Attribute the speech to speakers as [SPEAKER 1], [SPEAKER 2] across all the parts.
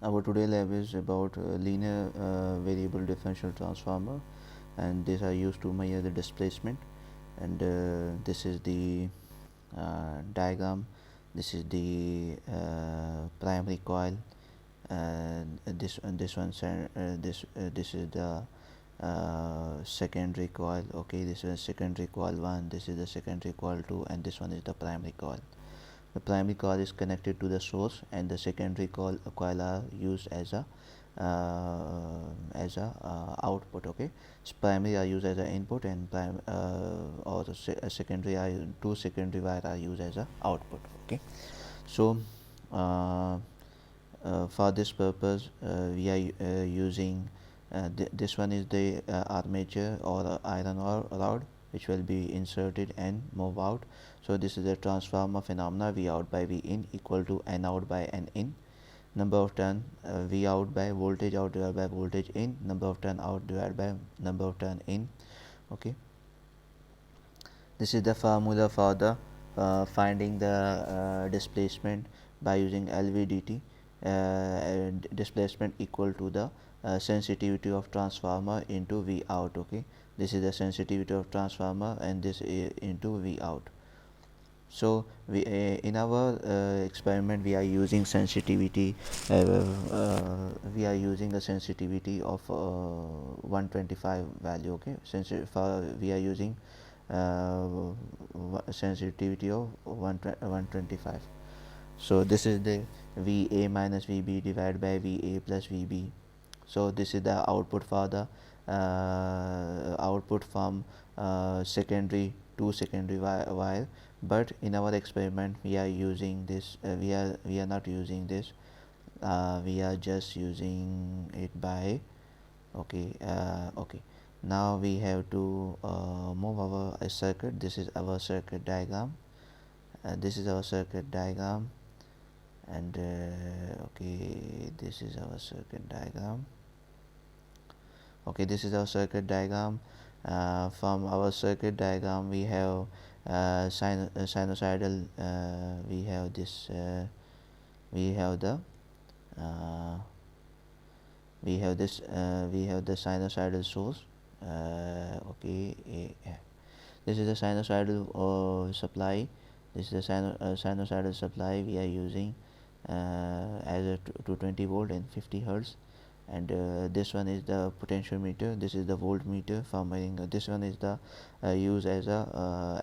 [SPEAKER 1] Our today lab is about linear variable differential transformer, and these are used to measure the displacement. And this is the diagram. This is the primary coil, and this is the secondary coil. Okay, this is secondary coil 1, this is the secondary coil 2, and this one is the primary coil. The primary coil is connected to the source, and the secondary coil are used as a output. Okay, so primary are used as an input, and secondary are two secondary wire are used as a output. Okay, so for this purpose we are using this one is the armature or iron ore rod, which will be inserted and move out. So this is the transformer phenomena. V out by V in equal to N out by N in. Number of turn V out by voltage out divided by voltage in. Number of turn out divided by number of turn in. Okay, this is the formula for the finding the displacement by using LVDT. Displacement equal to the sensitivity of transformer into V out. Okay, this is the sensitivity of transformer, and this into V out. So we in our experiment we are using sensitivity we are using a sensitivity of 125 value. Okay, since we are using sensitivity of 125. So this is the VA minus VB divided by VA plus VB. So this is the output for the output from secondary to secondary wire. But in our experiment we are using this we are not using this, we are just using it by okay. Okay, now we have to move our circuit. This is our circuit diagram, this is our circuit diagram, and okay, this is our circuit diagram. Okay, this is our circuit diagram. From our circuit diagram we have sinusoidal, we have this we have the uh, we have this we have the sinusoidal source. Okay, this is the sinusoidal supply. This is the sinusoidal supply we are using as a 220 volt and 50 hertz. And this one is the potentiometer, this is the voltmeter for measuring. This one is the used as a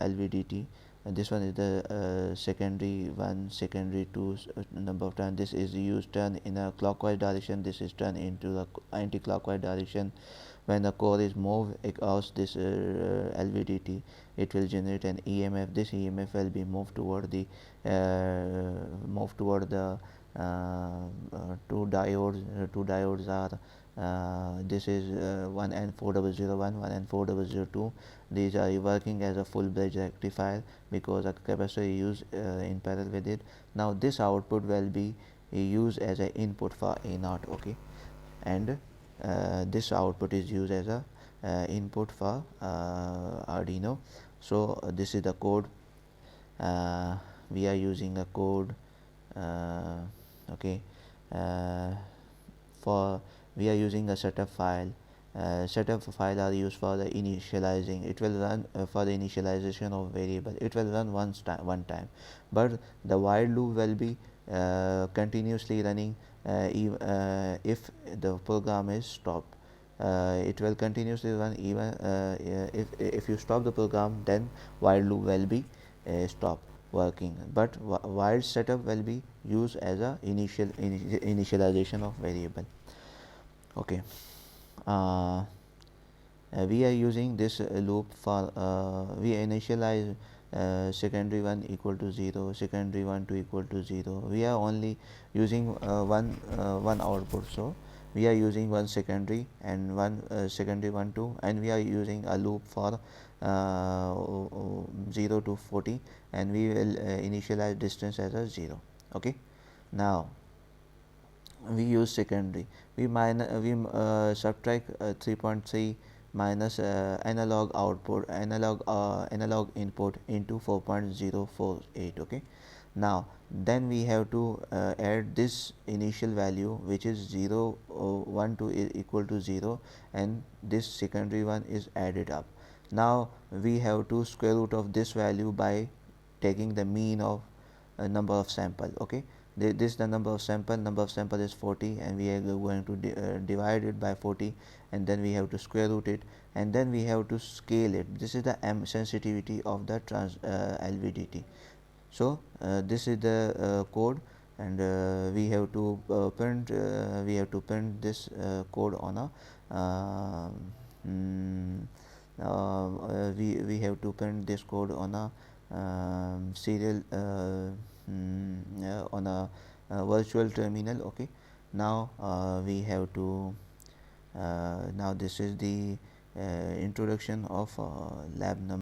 [SPEAKER 1] LVDT, and this one is the secondary one, secondary 2 number of turn. This is used turn in a clockwise direction, this is turn into the anti-clockwise direction. When the core is moved across this LVDT, it will generate an EMF. This EMF will be moved toward the two diodes are this is one N4001, one N4002. These are working as a full bridge rectifier because a capacitor is used in parallel with it. Now this output will be used as an input for A0. Okay, and this output is used as a input for Arduino. So this is the code. We are using a code. Okay, for we are using a setup file. Setup file are used for the initializing. It will run for the initialization of variable. It will run one time, but the while loop will be continuously running if the program is stopped. It will continuously run even if you stop the program, then while loop will be stopped working, but while setup will be used as a initialization of variable. Okay, we are using this loop for we initialize secondary 1 equal to 0, secondary 1 2 equal to 0. We are only using one output, so we are using one secondary and one secondary 1 2, and we are using a loop for 0 to 40, and we will initialize distance as a 0. Okay, now we use secondary. We subtract 3.3 minus analog input into 4.048. Okay, now then we have to add this initial value, which is 0 1 to equal to 0, and this secondary one is added up. Now we have to square root of this value by taking the mean of number of sample. Okay, this is the number of sample is 40, and we are going to divide it by 40, and then we have to square root it, and then we have to scale it. This is the m sensitivity of the LVDT. So this is the code, and we have to print this code on a mm, we have to print this code on a serial on a virtual terminal. Okay, now we have to now this is the introduction of lab number